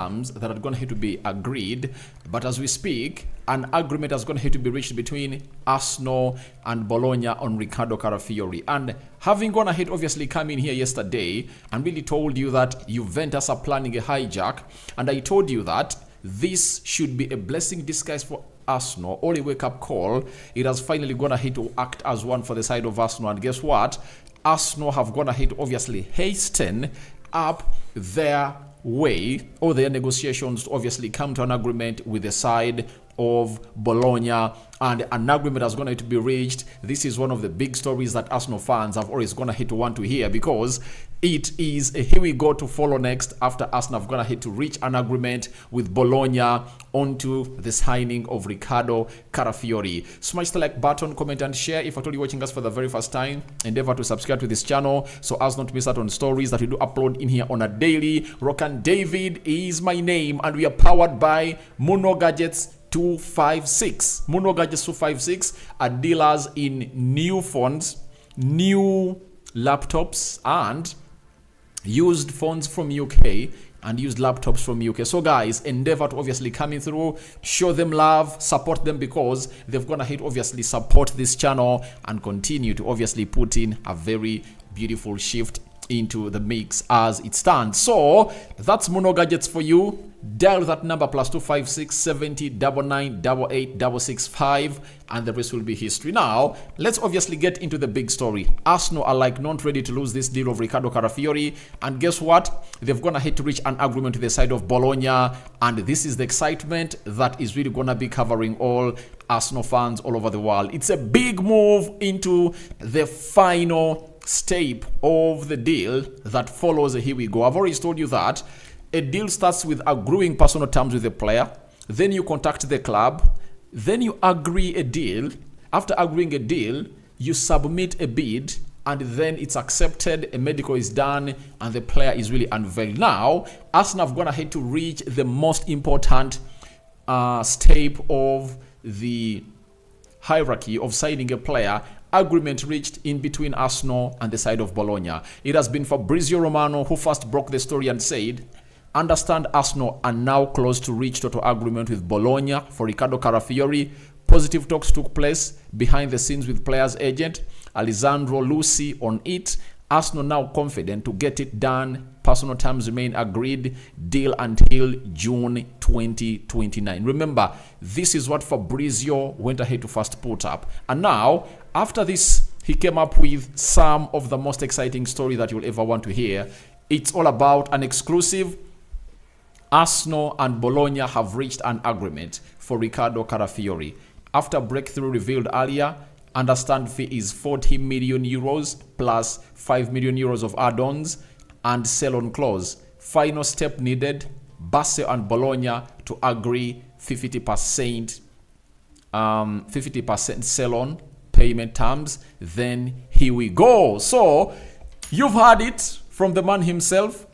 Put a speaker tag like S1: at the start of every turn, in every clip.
S1: that are going to be agreed, but as we speak, an agreement is going to be reached between Arsenal and Bologna on Riccardo Calafiori. And having gone ahead, obviously come in here yesterday and really told you that Juventus are planning a hijack, and I told you that this should be a blessing disguised for Arsenal, or a wake-up call. It has finally gone ahead to act as one for the side of Arsenal, and guess what? Arsenal have gone ahead to obviously hasten up their way or their negotiations to obviously come to an agreement with the side of Bologna, and an agreement is going to be reached. This is one of the big stories that Arsenal fans have always gone ahead to want to hear, because it is a here we go to follow next after Arsenal have gone ahead to reach an agreement with Bologna onto the signing of Riccardo Calafiori. Smash the like button, comment and share. If at all you're watching us for the very first time, endeavor to subscribe to this channel so as not to miss out on stories that we do upload in here on a daily. Rokani David is my name, and we are powered by Muno Gadgets 256. Muno Gadgets 256 are dealers in new phones, new laptops, and used phones from UK and used laptops from UK. So guys, endeavor to obviously coming through, show them love, support them, because they've gone ahead obviously support this channel and continue to obviously put in a very beautiful shift into the mix as it stands. So that's Muno Gadgets for you. Dial that number +256 70 99 88 665, and the rest will be history. Now let's obviously get into the big story. Arsenal are like not ready to lose this deal of Riccardo Calafiori, and guess what? They've gone ahead to reach an agreement to the side of Bologna, and this is the excitement that is really gonna be covering all Arsenal fans all over the world. It's a big move into the final step of the deal that follows. Here we go. I've already told you that a deal starts with agreeing personal terms with the player, then you contact the club, then you agree a deal. After agreeing a deal, you submit a bid, and then it's accepted, a medical is done, and the player is really unveiled. Now, Arsenal have gone ahead to reach the most important step of the hierarchy of signing a player. Agreement reached in between Arsenal and the side of Bologna. It has been FABRIZIO Romano who first broke the story and said, understand Arsenal are now close to reach total agreement with Bologna for Riccardo Calafiori. Positive talks took place behind the scenes with players agent Alessandro Lucy on it. Arsenal now confident to get it done. Personal terms remain agreed. Deal until June 2029. Remember, this is what FABRIZIO went ahead to first put up. And now, after this, he came up with some of the most exciting story that you'll ever want to hear. It's all about an exclusive. Arsenal and Bologna have reached an agreement for Riccardo Calafiori. After breakthrough revealed earlier, understand fee is 40 million euros plus 5 million euros of add-ons and sell-on clause. Final step needed, Barca and Bologna to agree 50% sell-on payment terms. Then here we go. So you've heard it from the man himself.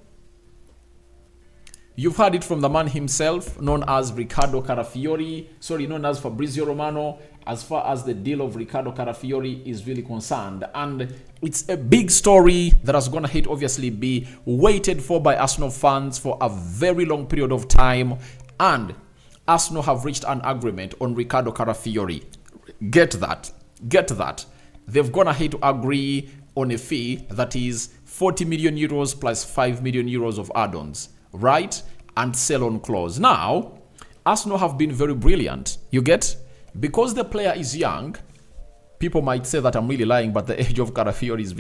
S1: You've heard it from the man himself, known as Riccardo Calafiori, known as FABRIZIO Romano, as far as the deal of Riccardo Calafiori is really concerned. And it's a big story that has gone ahead obviously be waited for by Arsenal fans for a very long period of time. And Arsenal have reached an agreement on Riccardo Calafiori. Get that. Get that. They've gone ahead to agree on a fee that is 40 million euros plus 5 million euros of add-ons. Right? And sell-on clause. Now, Arsenal have been very brilliant. You get? Because the player is young, people might say that I'm really lying, but the age of Calafiori is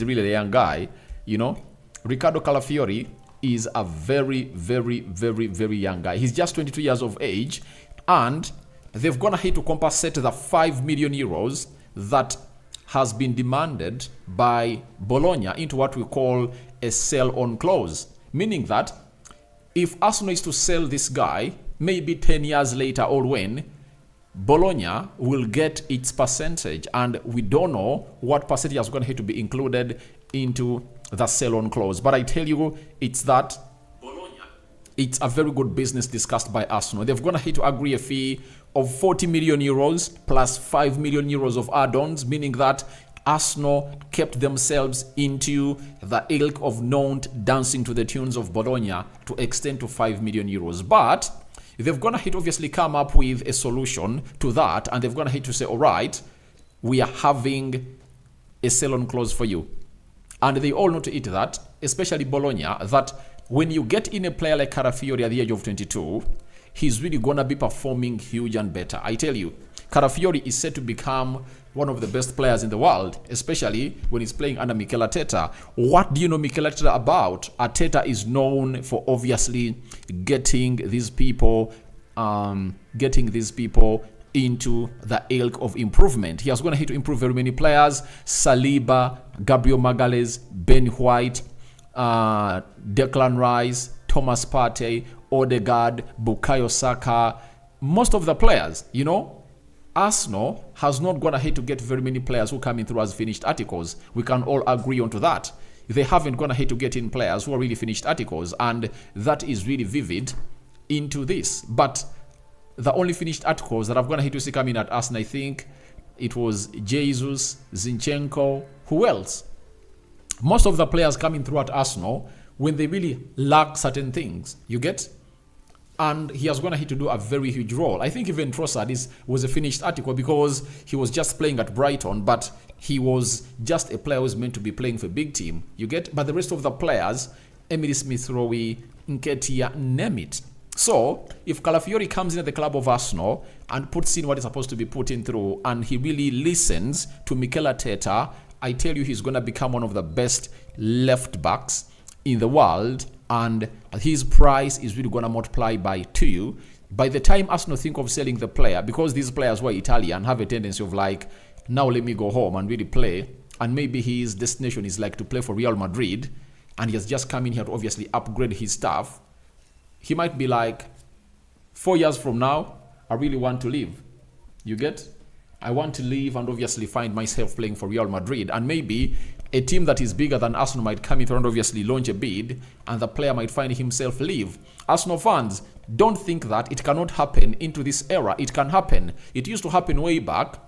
S1: really a young guy. You know? Riccardo Calafiori is a very, very, very, very young guy. He's just 22 years of age, and they've gone ahead to compensate the 5 million euros that has been demanded by Bologna into what we call a sell-on clause. Meaning that if Arsenal is to sell this guy, maybe 10 years later or when, Bologna will get its percentage. And we don't know what percentage is going to be included into the sell-on clause. But I tell you, it's that Bologna, it's a very good business discussed by Arsenal. They've gone ahead to agree a fee of 40 million euros plus 5 million euros of add-ons, meaning that Arsenal kept themselves into the ilk of Nantes dancing to the tunes of Bologna to extend to 5 million euros. But they've gone ahead to obviously come up with a solution to that, and they've gone ahead to say, all right, we are having a sell-on clause for you. And they all know to it that, especially Bologna, that when you get in a player like Calafiori at the age of 22, he's really going to be performing huge and better. I tell you, Calafiori is set to become one of the best players in the world, especially when he's playing under Mikel Arteta. What do you know Mikel Arteta about? Arteta is known for obviously getting these people into the ilk of improvement. He has gone ahead to improve very many players: Saliba, Gabriel Magalhaes, Ben White, Declan Rice, Thomas Partey, Odegaard, Bukayo Saka. Most of the players, you know, Arsenal has not gone ahead to get very many players who come in through as finished articles. We can all agree on to that. They haven't gone ahead to get in players who are really finished articles, and that is really vivid into this. But the only finished articles that I've gone ahead to see coming at Arsenal, I think it was Jesus, Zinchenko, who else? Most of the players coming through at Arsenal, when they really lack certain things, you get? And he has gone ahead to do a very huge role. I think even Trossard was a finished article because he was just playing at Brighton, but he was just a player who was meant to be playing for a big team, you get? But the rest of the players, Emily Smith-Rowe, Nketiah, name it. So, if Calafiori comes in at the club of Arsenal and puts in what is supposed to be put in through, and he really listens to Mikel Arteta, I tell you, he's going to become one of the best left backs in the world, and his price is really going to multiply by 2. By the time Arsenal think of selling the player, because these players who are Italian have a tendency of like, now let me go home and really play, and maybe his destination is like to play for Real Madrid, and he has just come in here to obviously upgrade his stuff. He might be like, 4 years from now, I really want to leave. You get? I want to leave and obviously find myself playing for Real Madrid. And maybe a team that is bigger than Arsenal might come in and obviously launch a bid, and the player might find himself leave. Arsenal fans, don't think that it cannot happen into this era. It can happen. It used to happen way back.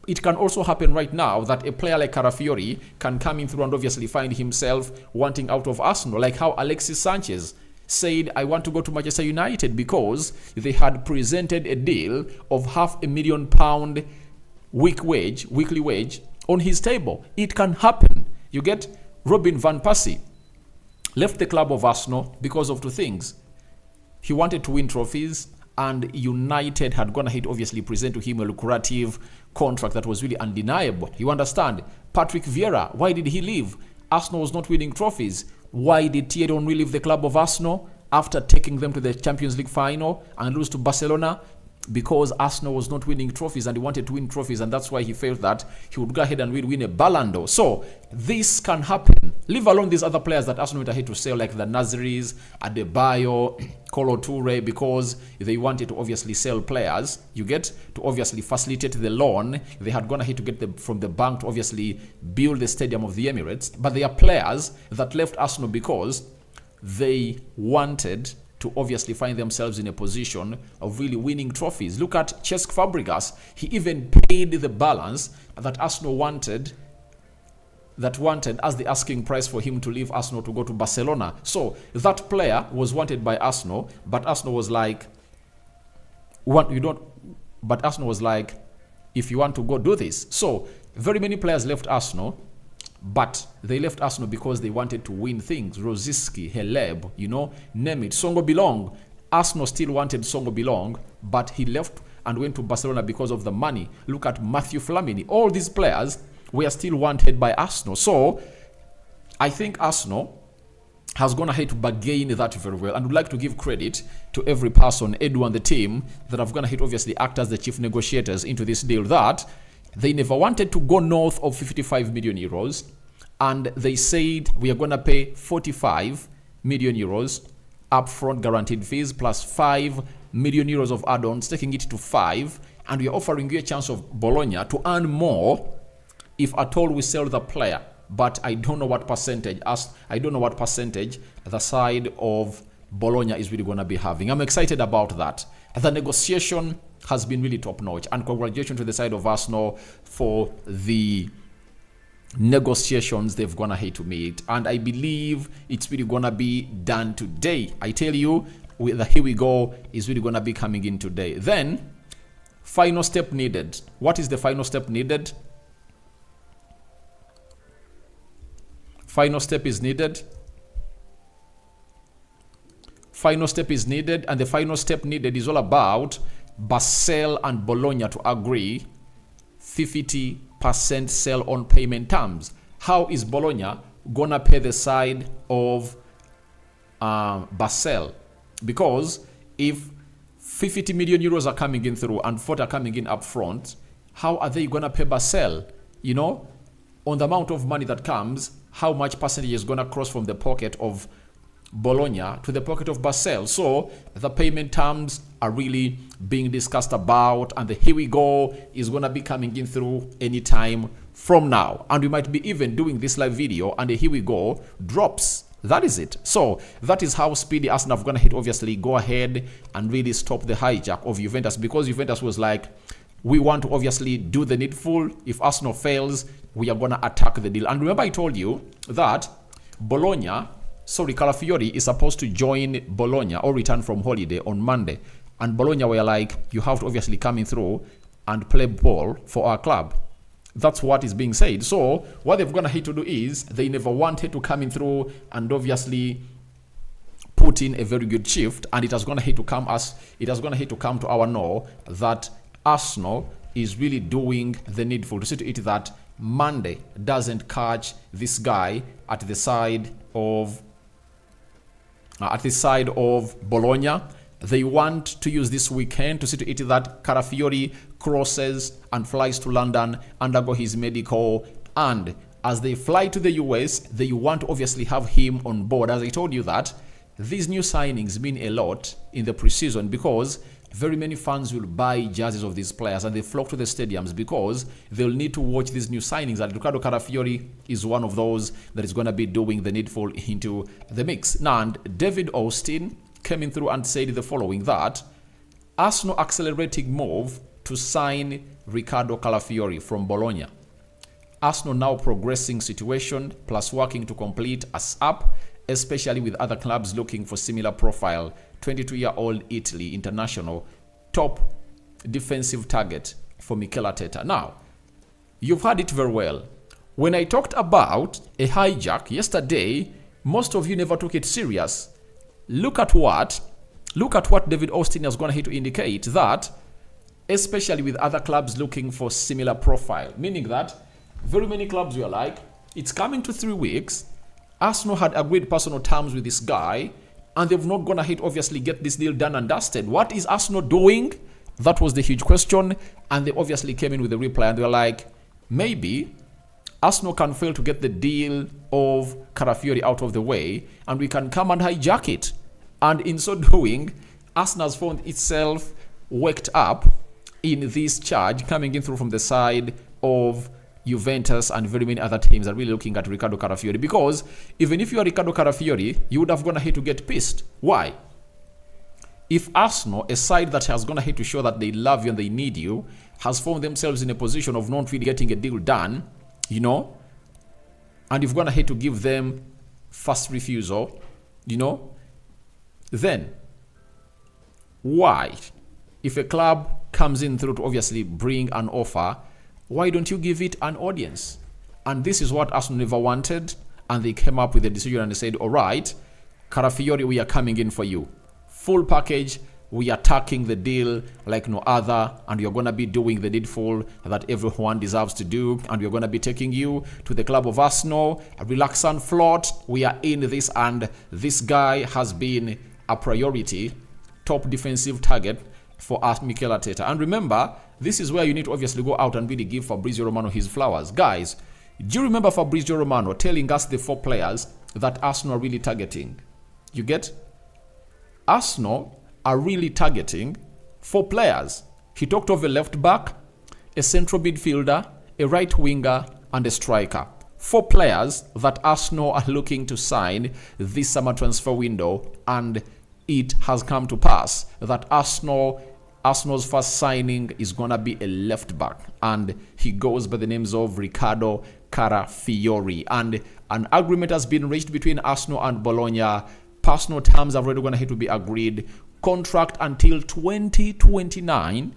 S1: It can also happen right now that a player like Calafiori can come in through and obviously find himself wanting out of Arsenal, like how Alexis Sanchez said, I want to go to Manchester United, because they had presented a deal of £500,000 weekly wage on his table. It can happen. You get? Robin van Persie left the club of Arsenal because of 2 things. He wanted to win trophies, and United had gone ahead obviously present to him a lucrative contract that was really undeniable. You understand? Patrick Vieira, why did he leave? Arsenal was not winning trophies. Why did Thierry Henry leave the club of Arsenal after taking them to the Champions League final and lose to Barcelona? Because Arsenal was not winning trophies, and he wanted to win trophies, and that's why he felt that he would go ahead and win a Ballon d'Or. So this can happen. Leave alone these other players that Arsenal went ahead to sell, like the Nazaris, Adebayo, Kolo Toure, because they wanted to obviously sell players, you get, to obviously facilitate the loan. They had gone ahead to get them from the bank to obviously build the stadium of the Emirates. But they are players that left Arsenal because they wanted to obviously find themselves in a position of really winning trophies. Look at Cesc Fabregas. He even paid the balance that Arsenal wanted as the asking price for him to leave Arsenal to go to Barcelona. So that player was wanted by Arsenal, but Arsenal was like, if you want to go, do this. So very many players left Arsenal, but they left Arsenal because they wanted to win things. Rosicky, Heleb, name it. Songo Bilong. Arsenal still wanted Songo Bilong, but he left and went to Barcelona because of the money. Look at Matthew Flamini. All these players were still wanted by Arsenal. So I think Arsenal has gone ahead to bargain that very well, and would like to give credit to every person, Edu and the team, that have gone ahead obviously act as the chief negotiators into this deal, that they never wanted to go north of 55 million euros, and they said we are going to pay 45 million euros upfront guaranteed fees plus 5 million euros of add-ons, taking it to 5, and we are offering you a chance of Bologna to earn more if at all we sell the player. But I don't know what percentage the side of Bologna is really going to be having. I'm excited about that. The negotiation has been really top-notch, and congratulations to the side of Arsenal for the negotiations they've gone ahead to meet, and I believe it's really gonna be done today. I tell you, here we go is really gonna be coming in today. Then final step needed. What is the final step needed? Final step is needed. Final step is needed, and the final step needed is all about Basel and Bologna to agree 50% sell on payment terms. How is Bologna gonna pay the side of Basel? Because if 50 million euros are coming in through and 40 are coming in up front, how are they gonna pay Basel? You know, on the amount of money that comes, how much percentage is gonna cross from the pocket of Bologna to the pocket of Basel? So the payment terms are really being discussed about, and the here we go is gonna be coming in through anytime from now, and we might be even doing this live video and the here we go drops. That is it. So that is how speedy Arsenal have gonna hit, obviously go ahead and really stop the hijack of Juventus, because Juventus was like, we want to obviously do the needful. If Arsenal fails, we are gonna attack the deal. And remember I told you that Calafiori is supposed to join Bologna or return from holiday on Monday. And Bologna were like, you have to obviously come in through and play ball for our club. That's what is being said. So what they've gonna hate to do is they never wanted to come in through and obviously put in a very good shift, and it has gonna hate to come to our know that Arsenal is really doing the needful to see to it that Monday doesn't catch this guy at the side of Bologna. They want to use this weekend to see to it that Calafiori crosses and flies to London, undergo his medical, and as they fly to the US, they want to obviously have him on board. As I told you that these new signings mean a lot in the preseason, because very many fans will buy jerseys of these players and they flock to the stadiums because they'll need to watch these new signings. And Riccardo Calafiori is one of those that is going to be doing the needful into the mix. Now, and David Austin came in through and said the following, that Arsenal accelerating move to sign Riccardo Calafiori from Bologna. Arsenal now progressing situation plus working to complete us up, especially with other clubs looking for similar profile. 22-year-old Italy international, top defensive target for Mikel Arteta. Now, you've heard it very well. When I talked about a hijack yesterday, most of you never took it serious. Look at what David Austin has gone ahead to indicate, that especially with other clubs looking for similar profile, meaning that very many clubs were like, it's coming to 3 weeks. Arsenal had agreed personal terms with this guy, and they've not gone ahead obviously get this deal done and dusted. What is Arsenal doing? That was the huge question, and they obviously came in with a reply, and they were like, maybe Arsenal can fail to get the deal of Calafiori out of the way, and we can come and hijack it. And in so doing, Arsenal has found itself waked up in this charge coming in through from the side of Juventus and very many other teams are really looking at Riccardo Calafiori, because even if you are Riccardo Calafiori, you would have gone ahead to get pissed. Why? If Arsenal, a side that has gone ahead to show that they love you and they need you, has found themselves in a position of not really getting a deal done, you know, and you've gone ahead to give them first refusal, you know, then why, if a club comes in through to obviously bring an offer, why don't you give it an audience? And this is what Arsenal never wanted, and they came up with a decision and they said, all right, Calafiori, we are coming in for you. Full package, we are attacking the deal like no other, and you're going to be doing the needful that everyone deserves to do, and we're going to be taking you to the club of Arsenal. Relax and float. We are in this, and this guy has been a priority, top defensive target for us, Mikel Arteta. And remember, this is where you need to obviously go out and really give Fabrizio Romano his flowers. Guys, do you remember Fabrizio Romano telling us the 4 players that Arsenal are really targeting? You get? Arsenal are really targeting 4 players. He talked of a left back, a central midfielder, a right winger, and a striker. 4 players that Arsenal are looking to sign this summer transfer window, and it has come to pass that Arsenal's first signing is gonna be a left back, and he goes by the names of Riccardo Calafiori. And an agreement has been reached between Arsenal and Bologna. Personal terms have already gone ahead to be agreed. Contract until 2029.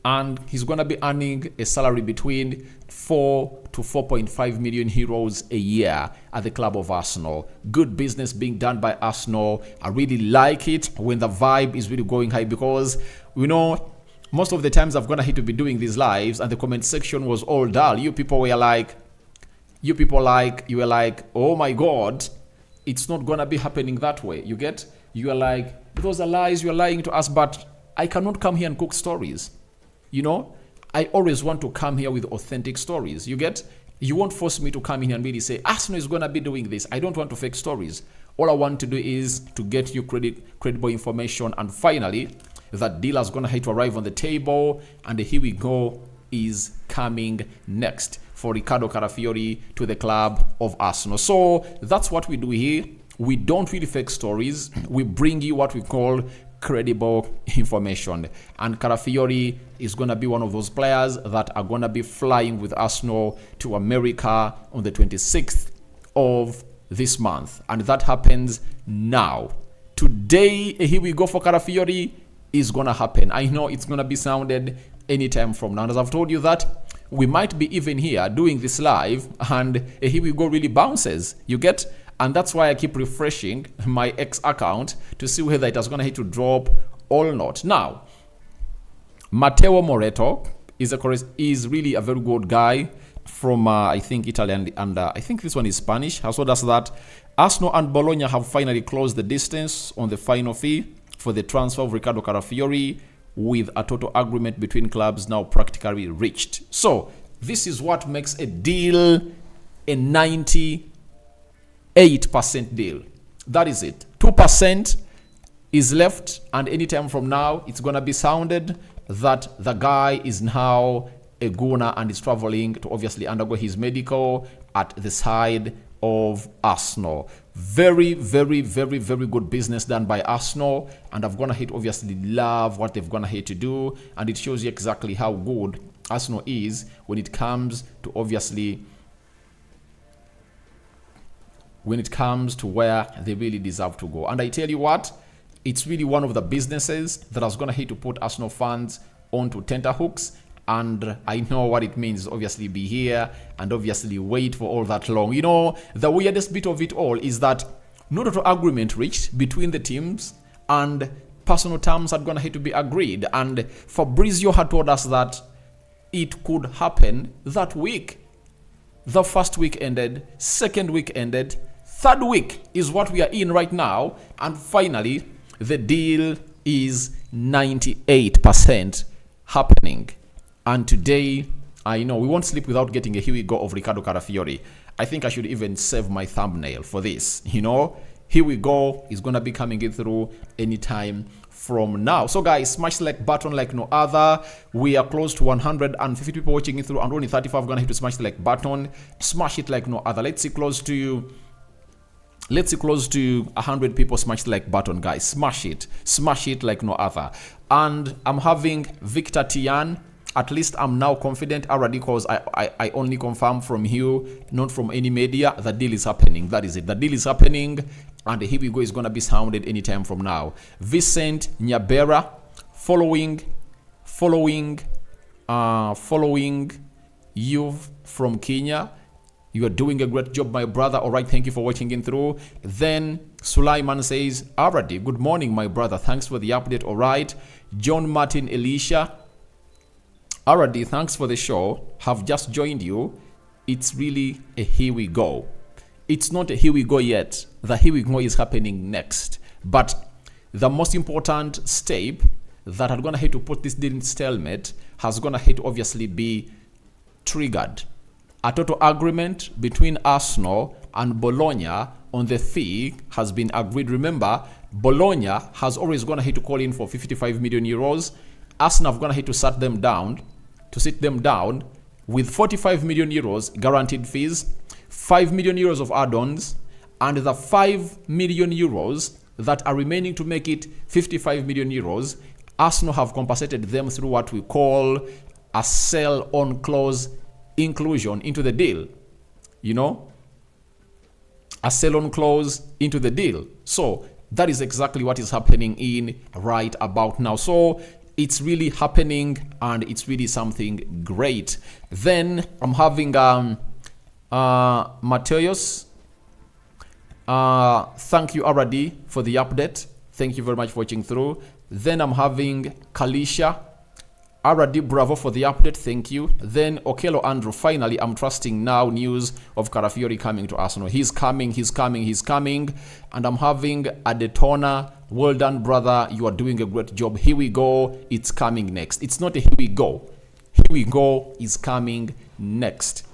S1: And he's going to be earning a salary between 4 to 4.5 million euros a year at the club of Arsenal. Good business being done by Arsenal. I really like it when the vibe is really going high, because we know most of the times I've gonna hate to be doing these lives and the comment section was all dull. You people were like, you were like, oh my God, it's not gonna be happening that way. You get? You are like, those are lies, you are lying to us, but I cannot come here and cook stories. You know, I always want to come here with authentic stories. You get? You won't force me to come in and really say, Arsenal is going to be doing this. I don't want to fake stories. All I want to do is to get you credible information. And finally, that deal is going to have to arrive on the table. And here we go is coming next for Riccardo Calafiori to the club of Arsenal. So that's what we do here. We don't really fake stories. We bring you what we call credible information, and Calafiori is going to be one of those players that are going to be flying with Arsenal to America on the 26th of this month, and that happens now. Today, here we go for Calafiori is going to happen. I know it's going to be sounded anytime from now, and as I've told you that we might be even here doing this live, and here we go really bounces. You get? And that's why I keep refreshing my X account to see whether it is going to hit to drop or not. Now, Matteo Moretto is really a very good guy from, I think, Italy, and I think this one is Spanish. As well as that, Arsenal and Bologna have finally closed the distance on the final fee for the transfer of Riccardo Calafiori, with a total agreement between clubs now practically reached. So, this is what makes a deal a 98% deal. That is it. 2% is left, and anytime from now it's gonna be sounded that the guy is now a Gunner and is traveling to obviously undergo his medical at the side of Arsenal. Very, very, very, very good business done by Arsenal, and I've gonna hate obviously love what they've gonna hate to do, and it shows you exactly how good Arsenal is when it comes to obviously where they really deserve to go. And I tell you what, it's really one of the businesses that I was gonna hate to put Arsenal fans onto tenterhooks, and I know what it means. Obviously be here and obviously wait for all that long. You know, the weirdest bit of it all is that no total agreement reached between the teams, and personal terms are gonna hate to be agreed, and FABRIZIO had told us that it could happen that week. The first week ended, second week ended, third week is what we are in right now, and finally the deal is 98% happening. And today, I know we won't sleep without getting a here we go of Riccardo Calafiori. I think I should even save my thumbnail for this. You know, here we go is gonna be coming in through anytime from now. So guys, smash the like button like no other. We are close to 150 people watching it through, and only 35 are gonna hit to smash the like button. Smash it like no other. Let's see close to 100 people smash the like button, guys. Smash it like no other. And I'm having Victor Tian. At least I'm now confident already, because I only confirm from you, not from any media. The deal is happening. That is it. The deal is happening, and here we go is gonna be sounded anytime from now. Vincent Nyabera, following you from Kenya. You are doing a great job, my brother. All right, thank you for watching in through. Then Sulaiman says, Aradi, good morning, my brother. Thanks for the update. All right. John Martin Elisha, Aradi, thanks for the show. Have just joined you. It's really a here we go. It's not a here we go yet. The here we go is happening next. But the most important step that are gonna hit to put this deal in stalemate has gonna hit obviously be triggered. A total agreement between Arsenal and Bologna on the fee has been agreed. Remember, Bologna has always gonna hit to call in for 55 million euros. Arsenal have gonna hit to sit them down with 45 million euros guaranteed fees, 5 million euros of add-ons, and the 5 million euros that are remaining to make it 55 million euros. Arsenal have compensated them through what we call a sell-on clause inclusion into the deal, you know, a sell-on clause into the deal. So that is exactly what is happening in right about now. So it's really happening, and it's really something great. Then I'm having Mateus. Thank you, RD, for the update. Thank you very much for watching through. Then I'm having Kalisha. RD, bravo for the update. Thank you. Then Okelo Andrew. Finally, I'm trusting now news of Calafiori coming to Arsenal. He's coming. And I'm having Adetona. Well done, brother. You are doing a great job. Here we go. It's coming next. It's not a here we go. Here we go is coming next.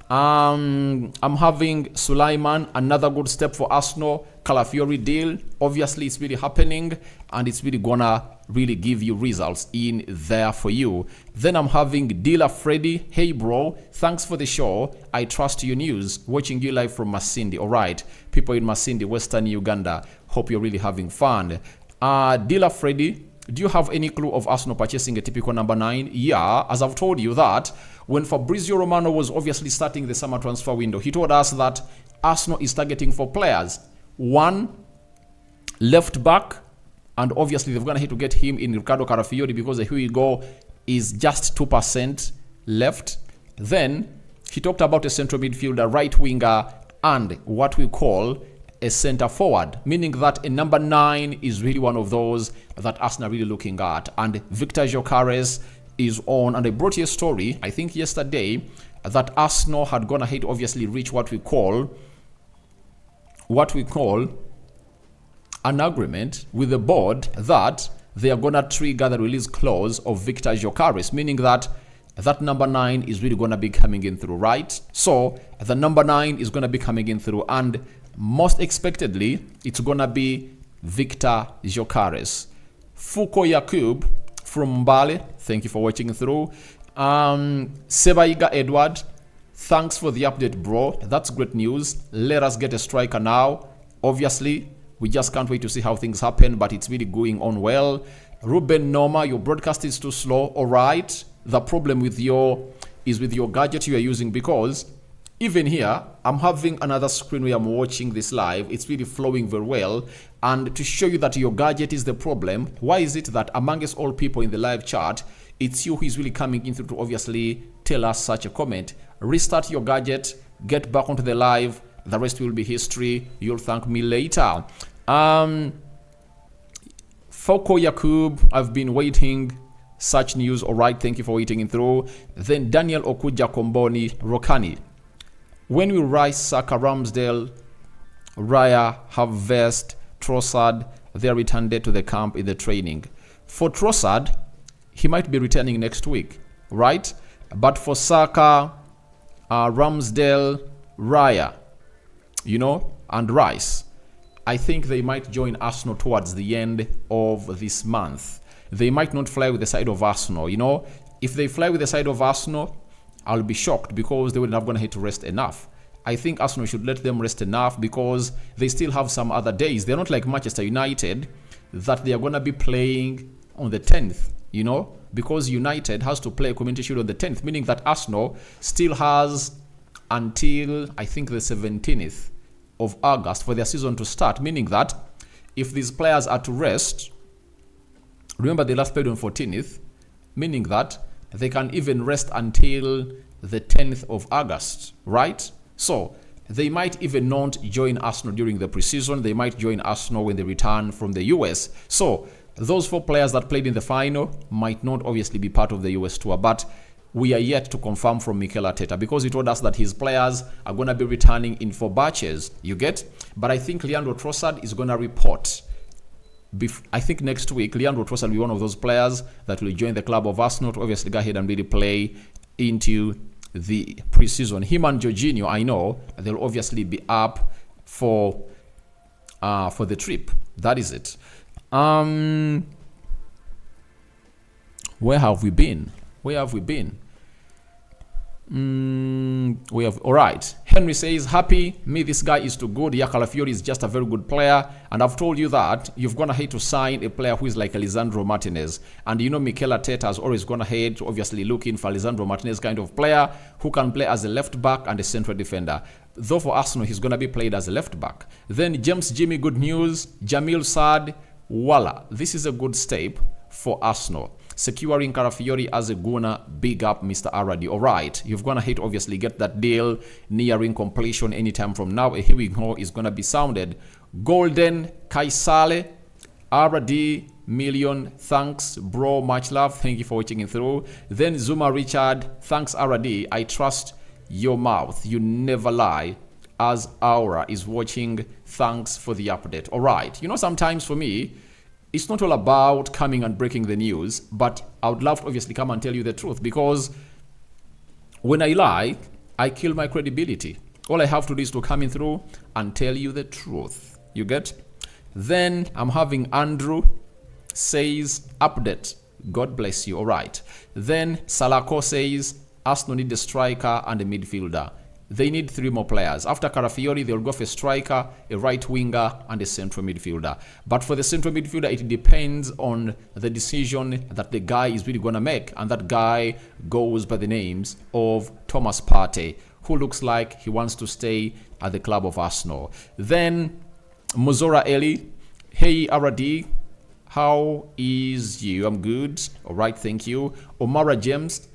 S1: I'm having Sulaiman, another good step for Arsenal. Calafiori deal. Obviously, it's really happening, and it's really gonna really give you results in there for you. Then I'm having Dealer Freddy. Hey, bro. Thanks for the show. I trust your news. Watching you live from Masindi. All right. People in Masindi, Western Uganda. Hope you're really having fun. Dealer Freddy, do you have any clue of Arsenal purchasing a typical number 9? Yeah, as I've told you that when Fabrizio Romano was obviously starting the summer transfer window, he told us that Arsenal is targeting 4 players. 1 left back, and obviously they're going to have to get him in Riccardo Calafiori because the here we go is just 2% left. Then he talked about a central midfielder, right winger, and what we call a center forward, meaning that a number 9 is really one of those that Arsenal are really looking at. And Victor Gyökeres is on, and I brought you a story, I think yesterday, that Arsenal had gone ahead to obviously reach what we call an agreement with the board that they are going to trigger the release clause of Victor Gyökeres, meaning that that number 9 is really going to be coming in through, right? So the number 9 is going to be coming in through, and most expectedly, it's going to be Victor Gyökeres. Fuko Yakub from Mbale, thank you for watching through. Sebaiga Edward, thanks for the update, bro. That's great news. Let us get a striker now. Obviously, we just can't wait to see how things happen, but it's really going on well. Ruben Noma, your broadcast is too slow. All right. The problem with your gadget you are using, because even here, I'm having another screen where I'm watching this live. It's really flowing very well. And to show you that your gadget is the problem, why is it that amongst all people in the live chat, it's you who is really coming in through to obviously tell us such a comment? Restart your gadget, get back onto the live. The rest will be history. You'll thank me later. Foko Yakub, I've been waiting. Such news. All right, thank you for waiting in through. Then Daniel Okuja Komboni, Rokani. When will Rice, Saka, Ramsdale, Raya, Havertz, Trossard, their return date to the camp in the training? For Trossard, he might be returning next week, right? But for Saka, Ramsdale, Raya, and Rice, I think they might join Arsenal towards the end of this month. They might not fly with the side of Arsenal, If they fly with the side of Arsenal, I'll be shocked, because they would not going to have to rest enough. I think Arsenal should let them rest enough, because they still have some other days. They're not like Manchester United that they are going to be playing on the 10th, because United has to play a Community Shield on the 10th, meaning that Arsenal still has until, I think, the 17th of August for their season to start, meaning that if these players are to rest, remember they last played on 14th, meaning that they can even rest until the 10th of August, right? So they might even not join Arsenal during the preseason. They might join Arsenal when they return from the US. So those 4 players that played in the final might not obviously be part of the US tour, but we are yet to confirm from Mikel Arteta, because he told us that his players are going to be returning in 4 batches, you get? But I think Leandro Trossard is going to report. I think next week, Leandro Trossard will be one of those players that will join the club of Arsenal to obviously go ahead and really play into the preseason. Him and Jorginho, I know, they'll obviously be up for the trip. That is it. Where have we been? We have, all right. Henry says, happy, me, this guy is too good. Yeah, Calafiori is just a very good player. And I've told you that you've gone ahead to sign a player who is like Lisandro Martinez. And you know, Mikel Arteta has always gone ahead to obviously looking for Lisandro Martinez kind of player who can play as a left back and a central defender. Though for Arsenal, he's going to be played as a left back. Then James Jimmy, good news. Jamil Saad, voila. This is a good step for Arsenal. Securing Calafiori as a gunner, big up Mr. Aradi. All right, you've gone ahead, obviously, get that deal nearing completion anytime from now. A heavy ho is going to be sounded. Golden Kaisale, Aradi, million, thanks, bro, much love. Thank you for watching it through. Then Zuma Richard, thanks, Aradi. I trust your mouth. You never lie. As Aura is watching, thanks for the update. All right, you know, sometimes for me, it's not all about coming and breaking the news, but I would love to obviously come and tell you the truth, because when I lie, I kill my credibility. All I have to do is to come in through and tell you the truth. You get? Then I'm having Andrew says, update. God bless you. All right. Then Salako says, Arsenal need a striker and a midfielder. They need 3 more players. After Calafiori, they'll go for a striker, a right winger, and a central midfielder. But for the central midfielder, it depends on the decision that the guy is really going to make. And that guy goes by the names of Thomas Partey, who looks like he wants to stay at the club of Arsenal. Then Muzora Eli, hey Aradi, how is you? I'm good. All right, thank you. Omara James,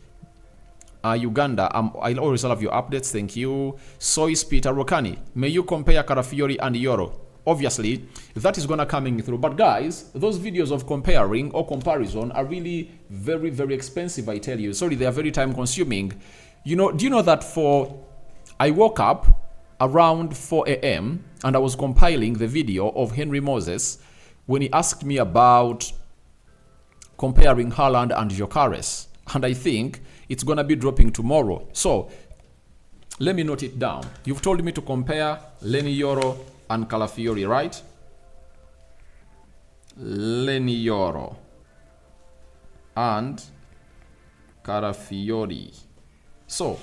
S1: Uganda, I always love your updates, thank you. Sois Peter Rokani, may you compare Calafiori and Euro? Obviously, that is gonna coming through. But guys, those videos of comparing or comparison are really very, very expensive, I tell you. Sorry, they are very time consuming. You know, do you know that I woke up around 4 a.m. and I was compiling the video of Henry Moses when he asked me about comparing Haaland and Gyökeres. And I think it's going to be dropping tomorrow. So, let me note it down. You've told me to compare Leny Yoro and Calafiori, right? Leny Yoro and Calafiori. So,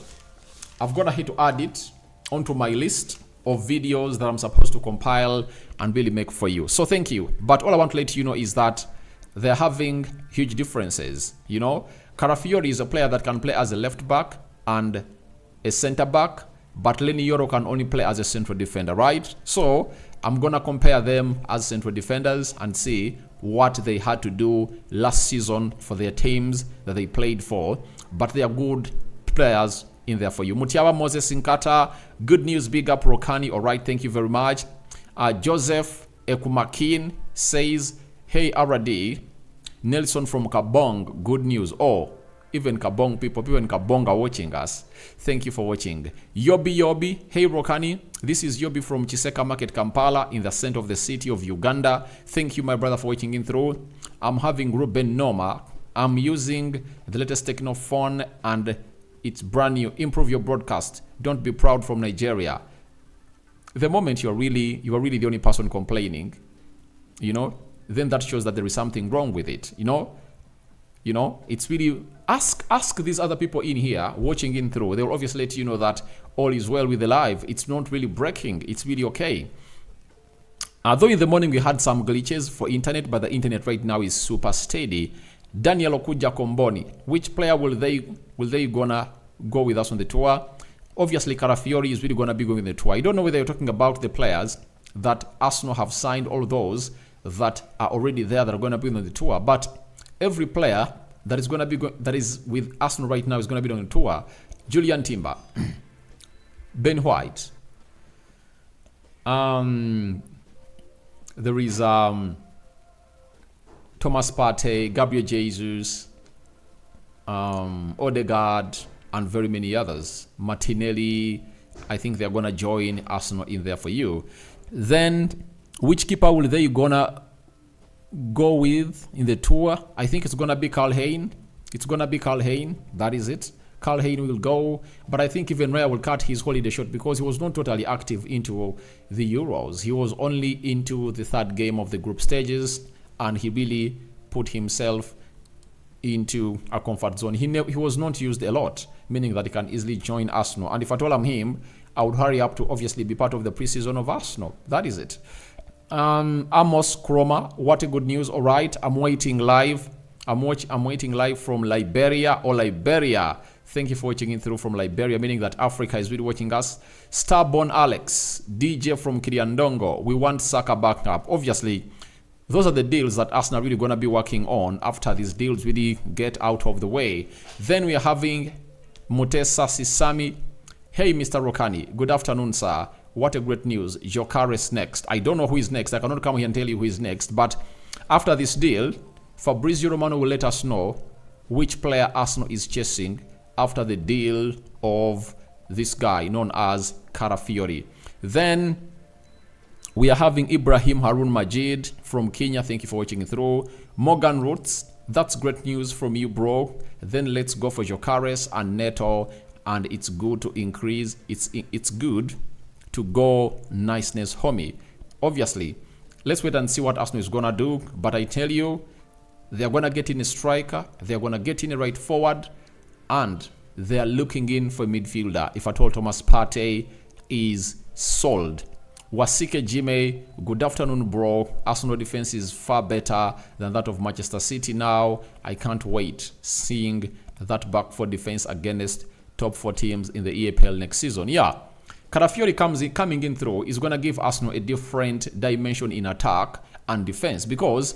S1: I've got to add it onto my list of videos that I'm supposed to compile and really make for you. So, thank you. But all I want to let you know is that they're having huge differences, you know? Calafiori is a player that can play as a left back and a center back, but Leny Yoro can only play as a central defender, right? So I'm going to compare them as central defenders and see what they had to do last season for their teams that they played for, but they are good players in there for you. Mutiawa Moses Nkata, good news, big up Rokani. All right, thank you very much. Joseph Ekumakin says, hey Aradi, Nelson from Kabong, good news. Oh, even Kabong people in Kabong are watching us. Thank you for watching. Yobi, hey Rokani, this is Yobi from Chiseka Market, Kampala, in the center of the city of Uganda. Thank you, my brother, for watching in through. I'm having Ruben Noma. I'm using the latest techno phone and it's brand new. Improve your broadcast. Don't be proud from Nigeria. The moment you are really the only person complaining, you know, then that shows that there is something wrong with it. You know, it's really ask these other people in here watching in through. They will obviously let you know that all is well with the live. It's not really breaking. It's really okay. Though in the morning we had some glitches for internet, but the internet right now is super steady. Daniel Okuja Komboni, which player will they gonna go with us on the tour? Obviously, Calafiori is really gonna be going on the tour. I don't know whether you're talking about the players that Arsenal have signed, all those that are already there that are going to be on the tour, but every player that is going to be that is with Arsenal right now is going to be on the tour. Julian Timber, Ben White, there is Thomas Partey, Gabriel Jesus, Odegaard, and very many others. Martinelli, I think they're going to join Arsenal in there for you. Then which keeper will they gonna go with in the tour? I think it's gonna be Carl Hayne. That is it. Carl Hayne will go, but I think even Raya will cut his holiday short because he was not totally active into the Euros. He was only into the third game of the group stages, and he really put himself into a comfort zone. He was not used a lot. meaning that he can easily join Arsenal. And if I told him I would hurry up to obviously be part of the preseason of Arsenal. That is it. Amos Kroma, what a good news. All right, I'm waiting live. I'm waiting live from Liberia. Thank you for watching in through from Liberia, meaning that Africa is really watching us. Starborn Alex, DJ from Kiriandongo, we want Saka back up. Obviously, those are the deals that Arsenal are really going to be working on after these deals really get out of the way. Then we are having Mutesa Sisami. Hey, Mr. Rokani. Good afternoon, sir. What a great news. Jokares next. I don't know who is next. I cannot come here and tell you who is next. But after this deal, FABRIZIO Romano will let us know which player Arsenal is chasing after the deal of this guy known as Calafiori. Then we are having Ibrahim Harun Majid from Kenya. Thank you for watching through. Morgan Roots. That's great news from you, bro. Then let's go for Jokares and Neto. And it's good to increase. It's good to go niceness, homie. Obviously, let's wait and see what Arsenal is going to do. But I tell you, they're going to get in a striker. They're going to get in a right forward. And they're looking in for a midfielder. If I told Thomas Partey is sold. Wasike Jime, good afternoon, bro. Arsenal defense is far better than that of Manchester City now. I can't wait seeing that back four defense against top 4 teams in the EPL next season. Yeah, Calafiori coming in through is going to give Arsenal a different dimension in attack and defense, because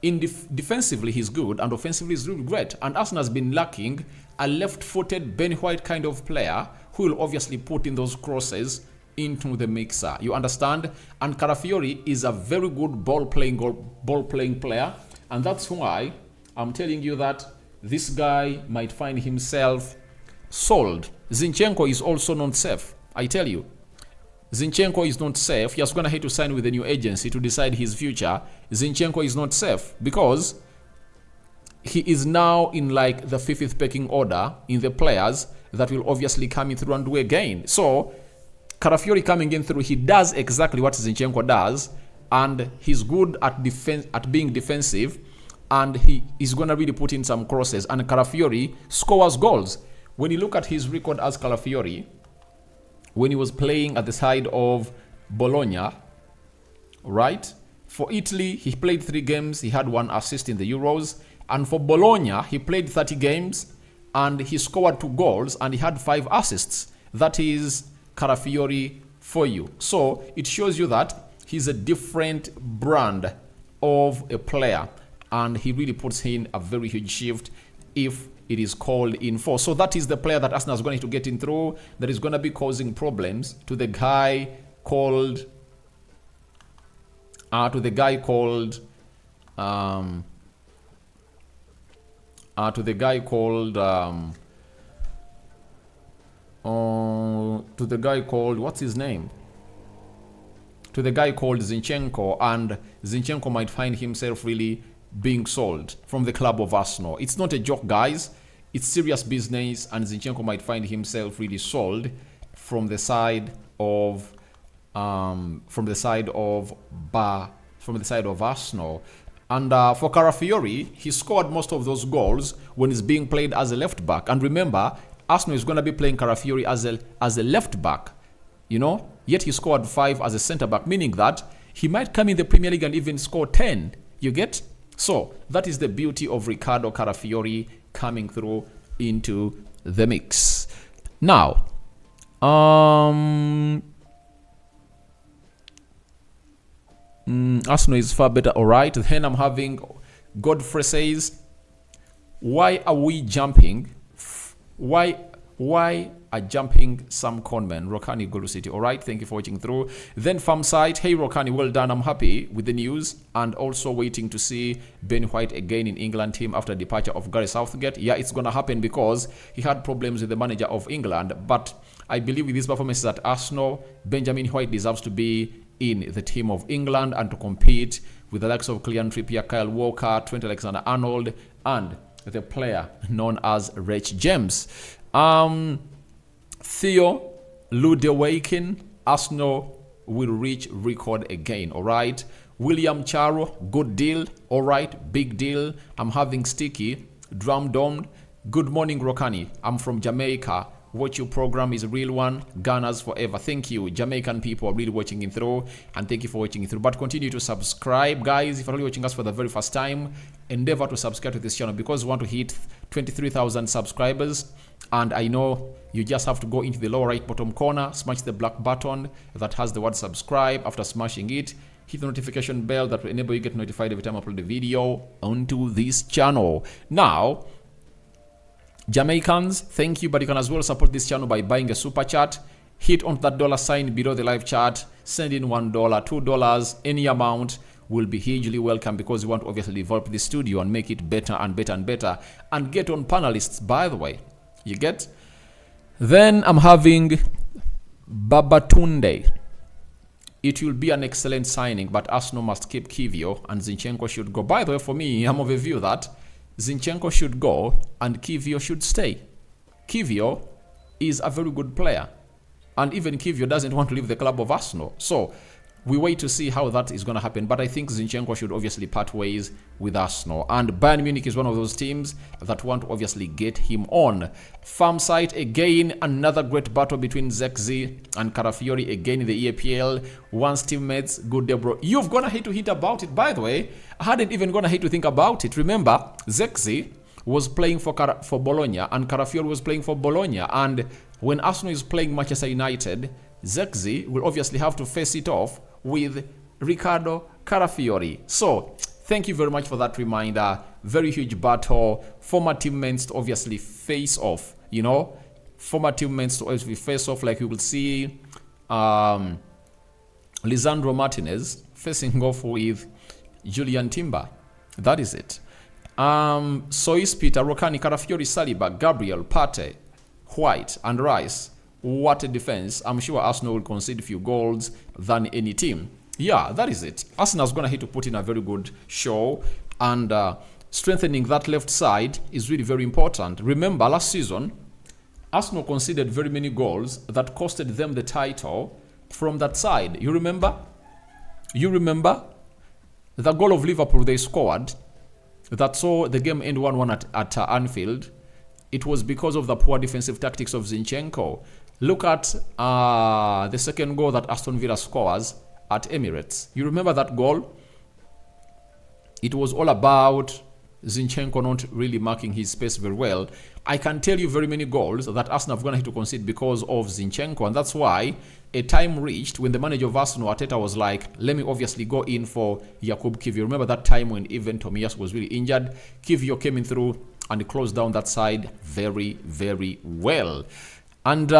S1: defensively he's good and offensively he's really great. And Arsenal has been lacking a left-footed Ben White kind of player who will obviously put in those crosses into the mixer. You understand? And Calafiori is a very good ball-playing player, and that's why I'm telling you that this guy might find himself sold. Zinchenko is also not safe. I tell you, Zinchenko is not safe. He has gone ahead to sign with a new agency to decide his future. Zinchenko is not safe because he is now in like the 5th pecking order in the players that will obviously come in through and do again. So Calafiori coming in through, he does exactly what Zinchenko does, and he's good at being defensive, and he is going to really put in some crosses, and Calafiori scores goals. When you look at his record as Calafiori, when he was playing at the side of Bologna, right? For Italy, he played 3 games. He had 1 assist in the Euros. And for Bologna, he played 30 games and he scored 2 goals and he had 5 assists. That is Calafiori for you. So it shows you that he's a different brand of a player, and he really puts in a very huge shift if it is called in for. So that is the player that Arsenal is going to get in through, that is going to be causing problems to the guy called to the guy called what's his name? To the guy called Zinchenko, and Zinchenko might find himself really being sold from the club of Arsenal. It's not a joke, guys. It's serious business, and Zinchenko might find himself really sold from the side of Arsenal. And for Calafiori, he scored most of those goals when he's being played as a left back. And remember, Arsenal is going to be playing Calafiori as a left back, you know. Yet he scored 5 as a centre back, meaning that he might come in the Premier League and even score 10. You get? So that is the beauty of Riccardo Calafiori coming through into the mix. Now, Arsenal is far better. All right. Then I'm having Godfrey says, why are we jumping? Why are jumping some conmen? Rokani, Gulu City. All right. Thank you for watching through. Then Farmside. Hey, Rokani, well done. I'm happy with the news, and also waiting to see Ben White again in England team after departure of Gareth Southgate. Yeah, it's going to happen because he had problems with the manager of England. But I believe with his performances at Arsenal, Benjamin White deserves to be in the team of England and to compete with the likes of Kylian Trippier, Kyle Walker, Trent Alexander-Arnold, and the player known as Rich James. Theo Ludewakin, Arsenal will reach record again. All right. William Charo, good deal. All right, big deal. I'm having Sticky, Drum Domed. Good morning, Rokani. I'm from Jamaica. Watch your program is a real one. Ghana's forever. Thank you. Jamaican people are really watching it through, and thank you for watching it through. But continue to subscribe, guys. If you're only watching us for the very first time, endeavor to subscribe to this channel because we want to hit 23,000 subscribers. And I know you just have to go into the lower right bottom corner, smash the black button that has the word subscribe. After smashing it, hit the notification bell that will enable you to get notified every time I upload a video onto this channel. Now, Jamaicans, thank you, but you can as well support this channel by buying a super chat. Hit on that dollar sign below the live chat. Send in $1, $2, any amount will be hugely welcome because we want to obviously develop the studio and make it better and better and better. And get on panelists, by the way. You get? Then I'm having Babatunde. It will be an excellent signing, but Arsenal must keep Kivio and Zinchenko should go. By the way, for me, I'm of a view that Zinchenko should go and Kivio should stay. Kivio is a very good player. And even Kivio doesn't want to leave the club of Arsenal. So we wait to see how that is going to happen. But I think Zinchenko should obviously part ways with Arsenal. And Bayern Munich is one of those teams that want to obviously get him on. Farm site, again, another great battle between Zexi and Calafiori again in the EAPL. Once teammates, good day, bro. You've gonna hate to hint about it, by the way. I hadn't even gonna hate to think about it. Remember, Zexi was playing for Bologna and Calafiori was playing for Bologna. And when Arsenal is playing Manchester United, Zexi will obviously have to face it off with Riccardo Calafiori. So, thank you very much for that reminder. Very huge battle. Former teammates to obviously face off, you know. Former teammates to obviously face off, like you will see Lisandro Martinez facing off with Julian Timber. That is it. Sois Peter, Rokani, Calafiori, Saliba, Gabriel, Pate, White, and Rice. What a defense. I'm sure Arsenal will concede a few goals than any team. Yeah, that is it. Arsenal's going to have to put in a very good show. And strengthening that left side is really very important. Remember, last season, Arsenal conceded very many goals that costed them the title from that side. You remember? You remember? The goal of Liverpool they scored that saw the game end 1-1 at Anfield. It was because of the poor defensive tactics of Zinchenko. Look at the second goal that Aston Villa scores at Emirates. You remember that goal? It was all about Zinchenko not really marking his space very well. I can tell you very many goals that Arsenal have going to have to concede because of Zinchenko. And that's why a time reached when the manager of Arsenal, Arteta, was like, let me obviously go in for Jakub Kivio. Remember that time when even Tomiyasu was really injured? Kivio came in through and closed down that side very, very well. And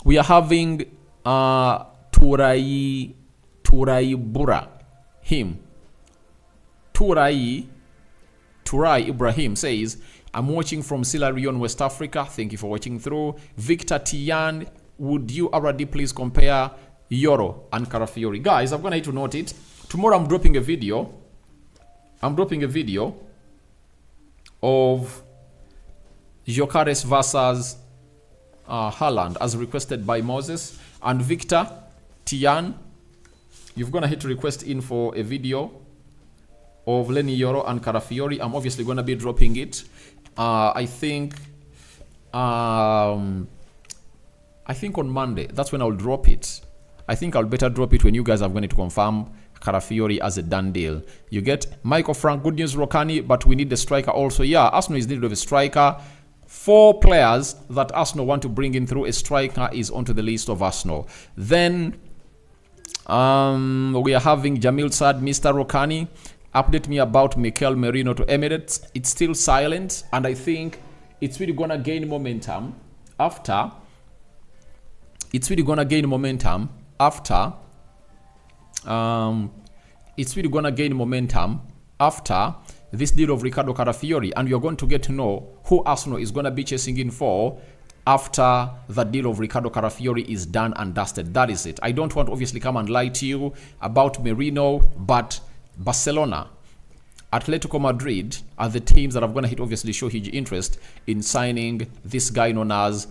S1: we are having Turai Ibrahim says, I'm watching from Sierra Leone, West Africa. Thank you for watching through. Victor Tian, would you already please compare Yoro and Calafiori? Guys, I'm going to need to note it. Tomorrow I'm dropping a video. Of Gyökeres versus Haaland as requested by Moses. And Victor Tian, you're going to hit request in for a video of Lenny Yoro and Calafiori. I'm obviously going to be dropping it. I think on Monday. That's when I'll drop it. I think I'll better drop it when you guys are going to confirm Calafiori as a done deal. You get? Michael Frank, good news, Rokani, but we need a striker also. Yeah, Arsenal is needed of a striker. 4 players that Arsenal want to bring in through a striker is onto the list of Arsenal. Then we are having Jamil Saad, Mr. Rokani. Update me about Mikel Merino to Emirates. It's still silent, and I think it's really gonna gain momentum after. It's really gonna gain momentum after this deal of Riccardo Calafiori, and you're going to get to know who Arsenal is going to be chasing in for after the deal of Riccardo Calafiori is done and dusted. That is it. I don't want to obviously come and lie to you about Merino, but Barcelona, Atletico Madrid are the teams that are going to obviously show huge interest in signing this guy known as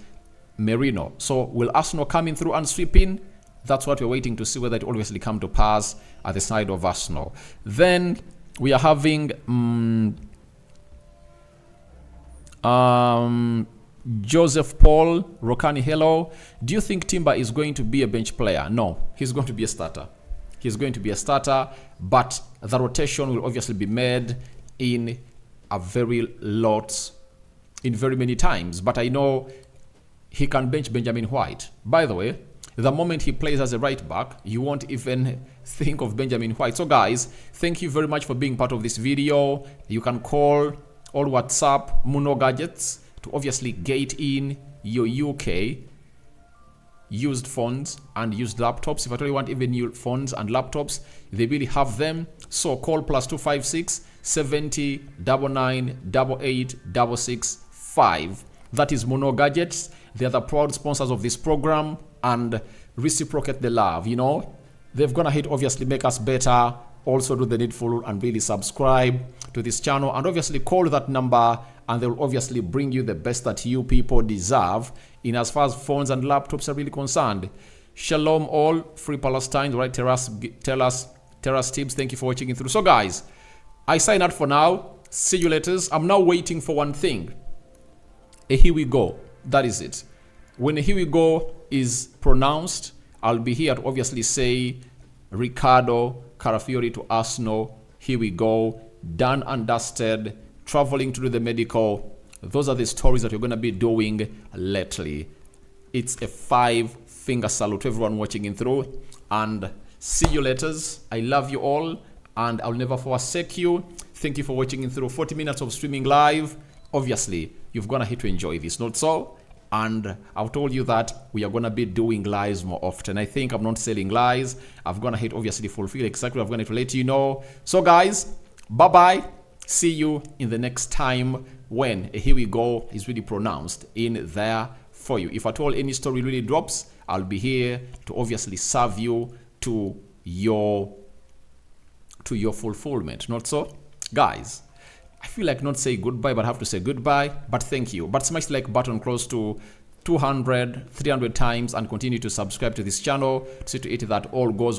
S1: Merino. So will Arsenal come in through and sweep in? That's what we're waiting to see, whether it obviously come to pass at the side of Arsenal. Then we are having Joseph Paul, Rokani, hello. Do you think Timber is going to be a bench player? No, he's going to be a starter. He's going to be a starter, but the rotation will obviously be made in very many times. But I know he can bench Benjamin White. By the way, the moment he plays as a right back, you won't even think of Benjamin White. So guys, thank you very much for being part of this video. You can call or WhatsApp Muno Gadgets to obviously get in your UK used phones and used laptops. If at all you want even new phones and laptops, they really have them. So call +256 70 99 88 665. That is Muno Gadgets. They are the proud sponsors of this program and reciprocate the love. You know, they've gonna hit obviously make us better. Also do the needful and really subscribe to this channel and obviously call that number and they'll obviously bring you the best that you people deserve in as far as phones and laptops are really concerned. Shalom all, free Palestine, right? Terrace tips. Thank you for watching it through. So guys, I sign out for now. See you later. I'm now waiting for one thing. Here we go. That is it. When here we go is pronounced, I'll be here to obviously say Riccardo, Calafiori to Arsenal. Here we go. Done and dusted. Traveling to do the medical. Those are the stories that you're going to be doing lately. It's a 5-finger salute to everyone watching in through. And see you later. I love you all. And I'll never forsake you. Thank you for watching in through 40 minutes of streaming live. Obviously, you've gonna hit to enjoy this, not so? And I've told you that we are gonna be doing lies more often. I think I'm not selling lies. I've gonna hit obviously fulfill exactly what I'm gonna to let you know. So guys, bye-bye. See you in the next time when here we go is really pronounced in there for you. If at all any story really drops, I'll be here to obviously serve you to your fulfillment, not so? Guys, I feel like not say goodbye, but I have to say goodbye. But thank you. But smash the like button close to 200, 300 times and continue to subscribe to this channel to see to it that all goes